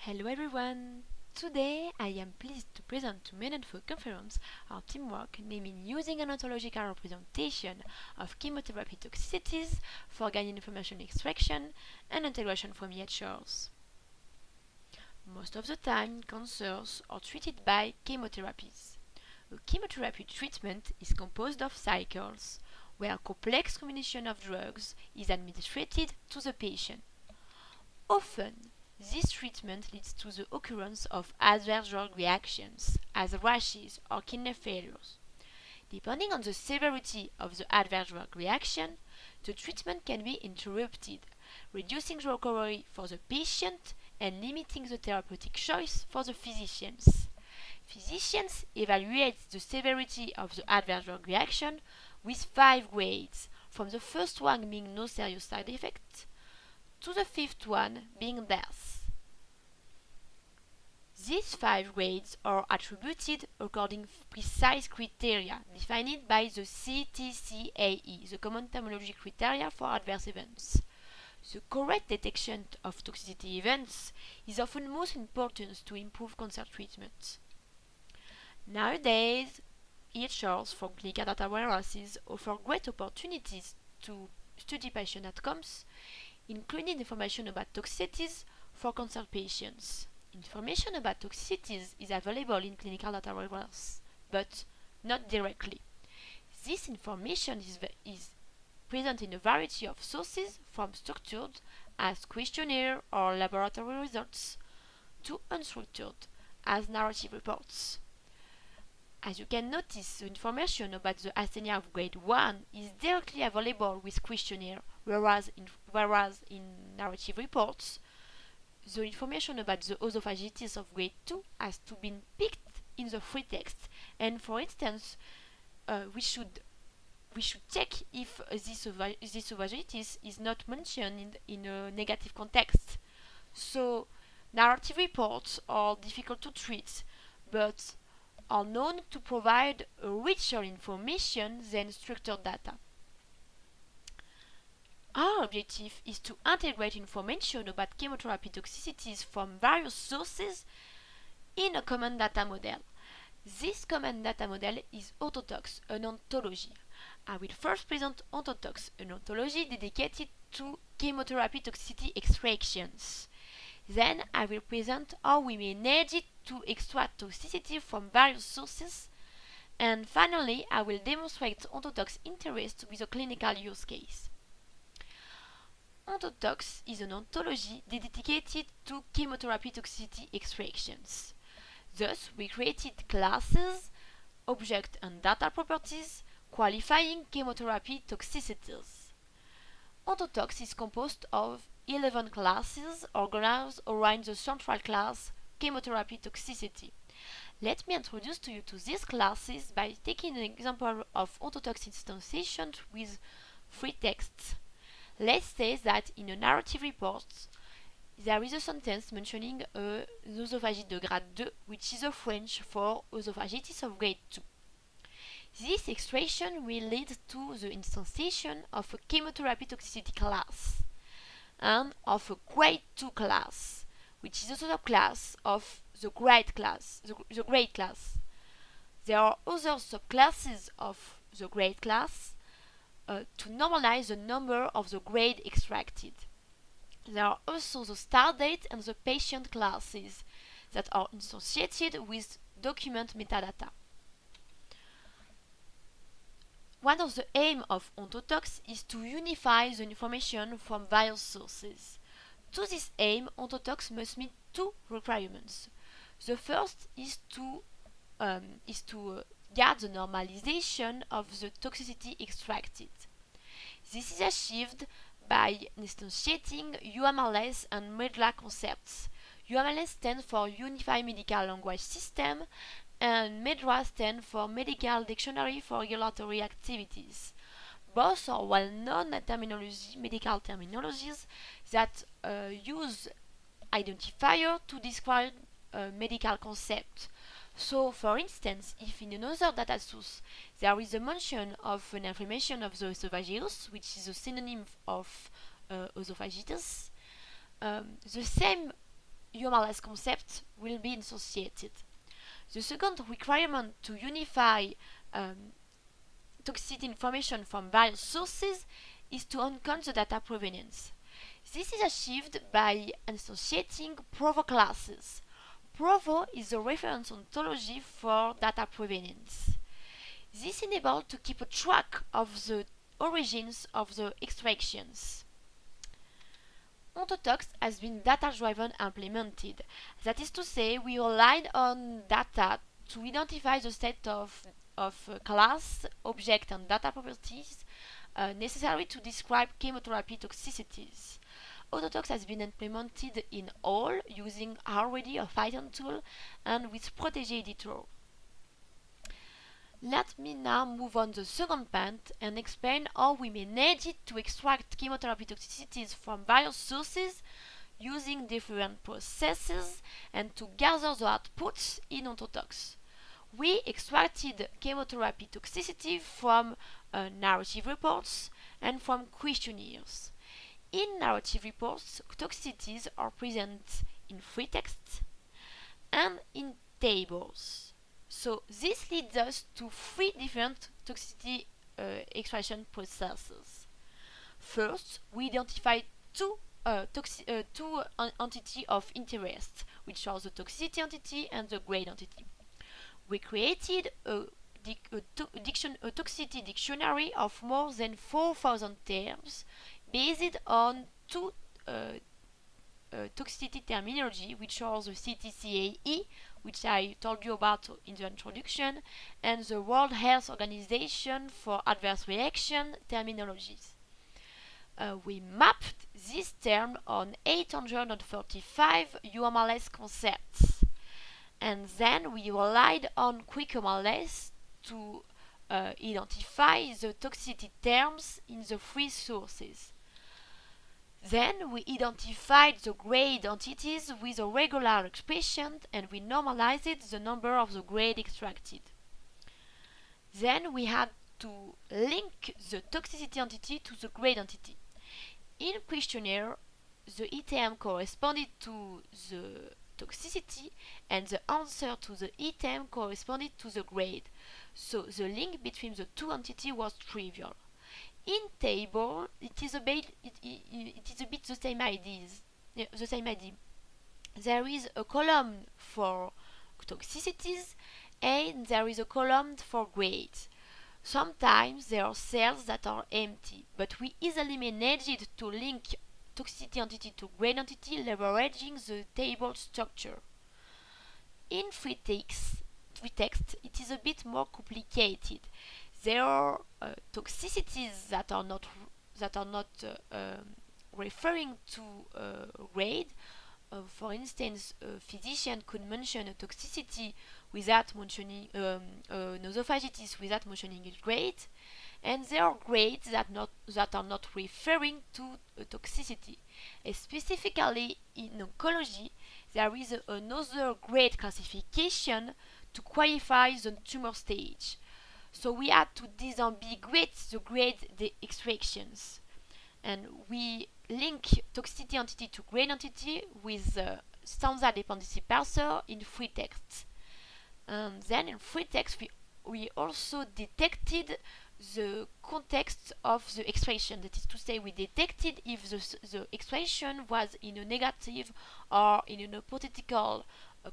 Hello everyone! Today I am pleased to present to Meninfo Conference our teamwork naming using an ontological representation of chemotherapy toxicities for gaining information extraction and integration from EHRs. Most of the time, cancers are treated by chemotherapies. A chemotherapy treatment is composed of cycles, where a complex combination of drugs is administered to the patient. Often, this treatment leads to the occurrence of adverse drug reactions, as rashes or kidney failures. Depending on the severity of the adverse drug reaction, the treatment can be interrupted, reducing the recovery for the patient and limiting the therapeutic choice for the physicians. Physicians evaluate the severity of the adverse drug reaction with 5 grades, from the first one being no serious side effects to the fifth one being death. These 5 grades are attributed according to precise criteria defined by the CTCAE, the Common Terminology Criteria for Adverse Events. The correct detection of toxicity events is often most important to improve cancer treatment. Nowadays, EHRs for clinical data warehouses offer great opportunities to study patient outcomes, including information about toxicities for cancer patients. Information about toxicities is available in clinical data warehouse, but not directly. This information is present in a variety of sources, from structured as questionnaire or laboratory results to unstructured as narrative reports. As you can notice, the information about the asthenia of grade 1 is directly available with questionnaire, whereas in narrative reports, the information about the esophagitis of grade 2 has to be picked in the free text, and for instance, we should check if this esophagitis is not mentioned in a negative context. So, narrative reports are difficult to treat, but are known to provide richer information than structured data. Our objective is to integrate information about chemotherapy toxicities from various sources in a common data model. This common data model is Ontotox, an ontology. I will first present Ontotox, an ontology dedicated to chemotherapy toxicity extractions. Then I will present how we manage it to extract toxicity from various sources. And finally, I will demonstrate Ontotox interest with a clinical use case. Ontotox is an ontology dedicated to chemotherapy toxicity extractions. Thus, we created classes, object and data properties qualifying chemotherapy toxicities. Ontotox is composed of 11 classes organized around the central class chemotherapy toxicity. Let me introduce to you to these classes by taking an example of Ontotox instantiation with free texts. Let's say that in a narrative report there is a sentence mentioning œsophagite de grade 2, which is a French for esophagitis of grade 2. This extraction will lead to the instantiation of a chemotherapy toxicity class and of a grade 2 class, which is a subclass of the grade class. There are other subclasses of the grade class to normalize the number of the grade extracted. There are also the start date and the patient classes that are associated with document metadata. One of the aims of Ontotox is to unify the information from various sources. To this aim, Ontotox must meet 2 requirements. The first is to guard the normalization of the toxicity extracted. This is achieved by instantiating UMLS and MEDLA concepts. UMLS stands for Unified Medical Language System, and MEDLA stands for Medical Dictionary for Regulatory Activities. Both are well-known medical terminologies that use identifier to describe a medical concept. So, for instance, if in another data source there is a mention of an inflammation of the esophagus, which is a synonym of esophagitis, the same UMLS concept will be instantiated. The second requirement to unify toxicity information from various sources is to uncount the data provenance. This is achieved by instantiating Provo classes. Provo is a reference ontology for data provenance. This enables to keep a track of the origins of the extractions. Ontotox has been data-driven implemented. That is to say, we relied on data to identify the set of class, object, and data properties necessary to describe chemotherapy toxicities. Ontotox has been implemented in all using already a Python tool and with Protege editor. Let me now move on to the second point and explain how we manage it to extract chemotherapy toxicities from various sources using different processes and to gather the outputs in Ontotox. We extracted chemotherapy toxicity from narrative reports and from questionnaires. In narrative reports, toxicities are present in free text and in tables. So this leads us to three different toxicity extraction processes. First, we identify two entities of interest, which are the toxicity entity and the grade entity. We created a toxicity dictionary of more than 4,000 terms based on two toxicity terminology, which are the CTCAE, which I told you about in the introduction, and the World Health Organization for Adverse Reaction terminologies. We mapped this term on 835 UMLS concepts, and then we relied on QuickUMLS to identify the toxicity terms in the free sources. Then we identified the grade entities with a regular expression and we normalized the number of the grade extracted. Then we had to link the toxicity entity to the grade entity. In questionnaire, the item corresponded to the toxicity and the answer to the item corresponded to the grade. So the link between the two entities was trivial. In table, it is a bit the same idea. There is a column for toxicities and there is a column for grades. Sometimes there are cells that are empty, but we easily managed to link toxicity entity to grade entity leveraging the table structure. In free text, it is a bit more complicated. There are toxicities that are not referring to grade. For instance, a physician could mention a toxicity without mentioning nasophagitis without mentioning its grade, and there are grades that are not referring to a toxicity. Specifically in oncology, there is another grade classification to qualify the tumor stage. So we had to disambiguate the grade extractions, and we link toxicity entity to grade entity with the standard dependency parser in free text. And then in free text we also detected the context of the extraction. That is to say, we detected if the extraction was in a negative or in an hypothetical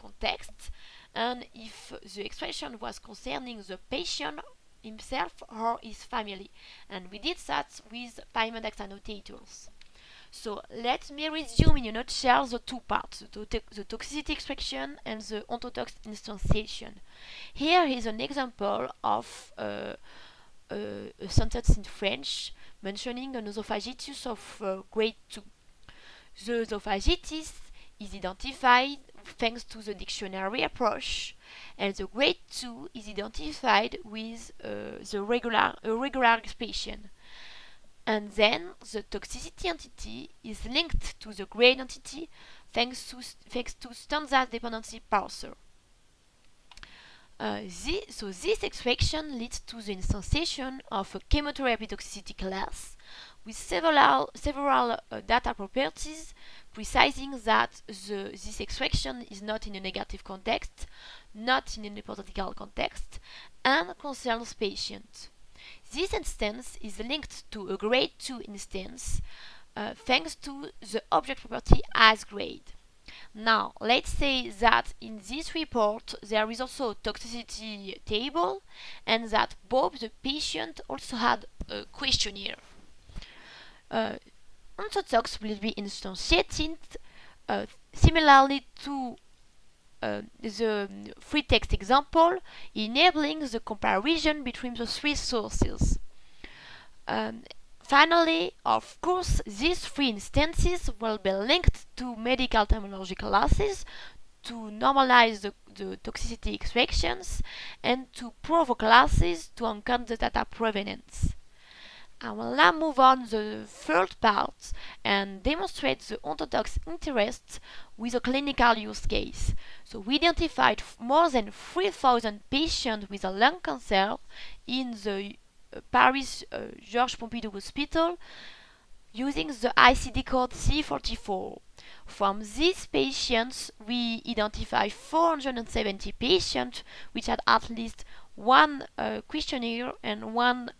context, and if the extraction was concerning the patient himself or his family. And we did that with Pymandex annotators. So let me resume in a nutshell the two parts, the toxicity extraction and the Ontotox instantiation. Here is an example of a sentence in French mentioning an esophagitis of grade 2. The esophagitis is identified thanks to the dictionary approach, and the grade 2 is identified with the regular expression. And then the toxicity entity is linked to the grade entity thanks to standard dependency parser. This extraction leads to the instantiation of a chemotherapy toxicity class, with several data properties, precising that this extraction is not in a negative context, not in an hypothetical context, and concerns patient. This instance is linked to a grade 2 instance thanks to the object property as grade. Now, let's say that in this report there is also a toxicity table and that both the patient also had a questionnaire. Ontotox will be instantiated similarly to the free text example, enabling the comparison between the three sources. Finally, of course, these three instances will be linked to medical terminology classes to normalize the toxicity extractions and to provo classes to encode the data provenance. I will now move on the third part and demonstrate the Ontotox interest with a clinical use case. So we identified more than 3,000 patients with a lung cancer in the Paris Georges Pompidou Hospital using the ICD code C44. From these patients, we identified 470 patients which had at least one questionnaire and one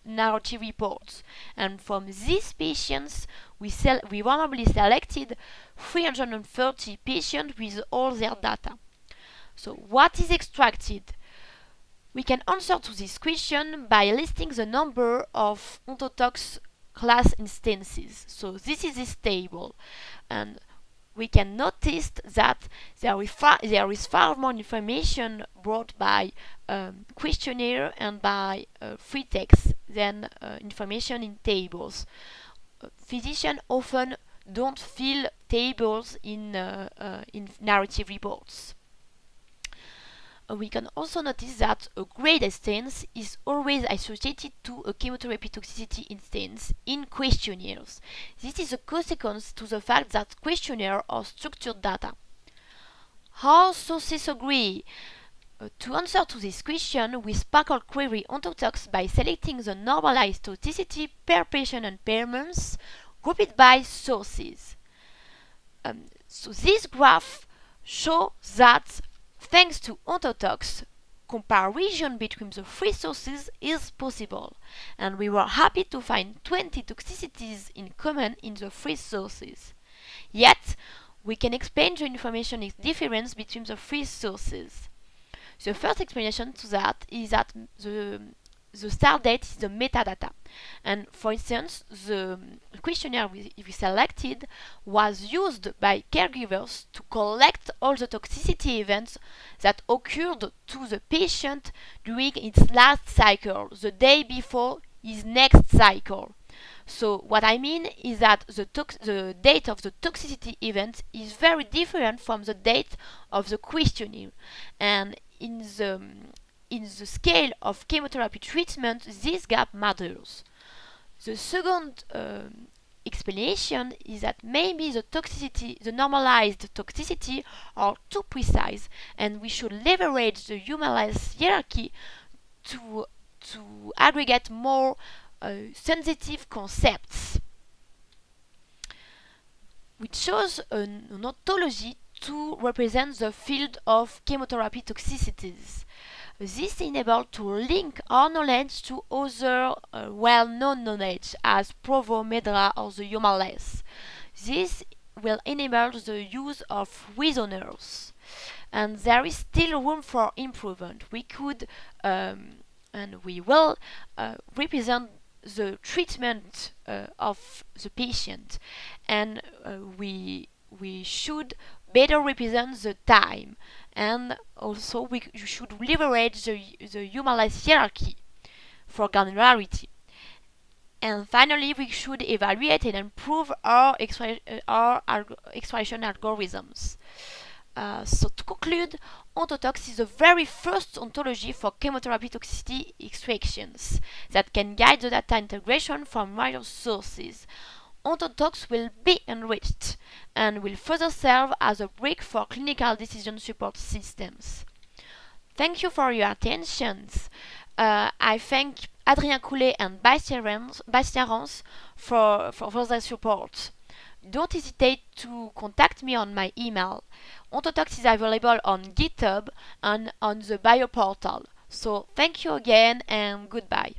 narrative reports. And from these patients, we randomly selected 330 patients with all their data. So what is extracted? We can answer to this question by listing the number of Ontotox class instances. So this is this table, and we can notice that there is far more information brought by questionnaire and by free text than information in tables. Physicians often don't fill tables in narrative reports. We can also notice that a grade instance is always associated to a chemotherapy toxicity instance in questionnaires. This is a consequence to the fact that questionnaires are structured data. How sources agree? To answer to this question, we SPARQL query Ontotox by selecting the normalized toxicity per patient and per month, grouped by sources. So this graph shows that thanks to Ontotox, comparison between the three sources is possible, and we were happy to find 20 toxicities in common in the three sources. Yet, we can explain the information difference between the three sources. The first explanation to that is that the start date is the metadata. And for instance, the questionnaire we selected was used by caregivers to collect all the toxicity events that occurred to the patient during its last cycle, the day before his next cycle. So what I mean is that the date of the toxicity event is very different from the date of the questionnaire. And in the scale of chemotherapy treatment, this gap matters. The second explanation is that maybe the normalized toxicity are too precise, and we should leverage the humanized hierarchy to aggregate more sensitive concepts. We chose an ontology to represent the field of chemotherapy toxicities. This enables to link our knowledge to other well-known knowledge as Provo, Medra, or the HumanLess. This will enable the use of reasoners, and there is still room for improvement. We could and we will represent the treatment of the patient, and we should better represent the time, and also you should leverage the humanized hierarchy for granularity. And finally, we should evaluate and improve our extraction algorithms. So to conclude, Ontotox is the very first ontology for chemotherapy toxicity extractions that can guide the data integration from various sources. Ontotox will be enriched and will further serve as a brick for clinical decision support systems. Thank you for your attention. I Adrien Coulet and Bastien Rance for their support. Don't hesitate to contact me on my email. Ontotox is available on GitHub and on the Bio portal. So thank you again and goodbye.